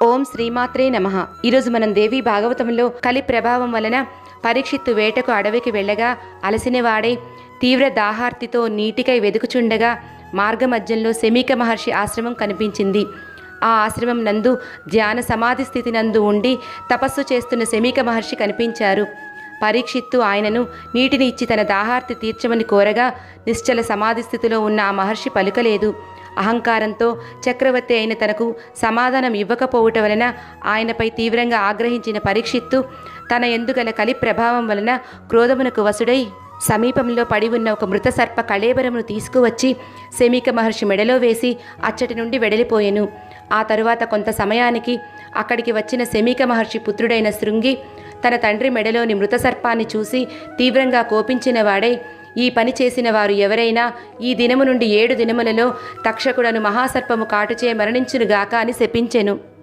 ఓం శ్రీమాత్రే నమః. ఈరోజు మనం దేవి భాగవతంలో కలి ప్రభావం వలన పరీక్షిత్తు వేటకు అడవికి వెళ్ళగా అలసినవాడై తీవ్ర దాహార్తితో నీటికై వెదుకుచుండగా మార్గమధ్యంలో శమీక మహర్షి ఆశ్రమం కనిపించింది. ఆ ఆశ్రమం నందు ధ్యాన సమాధి స్థితి నందు ఉండి తపస్సు చేస్తున్న శమీక మహర్షి కనిపించారు. పరీక్షిత్తు ఆయనను నీటిని ఇచ్చి తన దాహార్తి తీర్చమని కోరగా నిశ్చల సమాధి స్థితిలో ఉన్న ఆ మహర్షి పలుకలేదు. అహంకారంతో చక్రవర్తి అయిన తనకు సమాధానం ఇవ్వకపోవుట వలన ఆయనపై తీవ్రంగా ఆగ్రహించిన పరీక్షిత్తు తన ఎందుగల కలి ప్రభావం వలన క్రోధమునకు వశుడై సమీపంలో పడి ఉన్న ఒక మృత సర్ప కళేబరమును తీసుకువచ్చి శమీక మహర్షి మెడలో వేసి అచ్చటి నుండి వెడలిపోయెను. ఆ తరువాత కొంత సమయానికి అక్కడికి వచ్చిన శమీక మహర్షి పుత్రుడైన శృంగి తన తండ్రి మెడలోని మృత సర్పాన్ని చూసి తీవ్రంగా కోపించిన వాడై, ఈ పని చేసిన వారు ఎవరైనా ఈ దినము నుండి 7 దినములలో తక్షకుడను మహాసర్పము కాటుచే మరణించునుగాక అని శపించెను.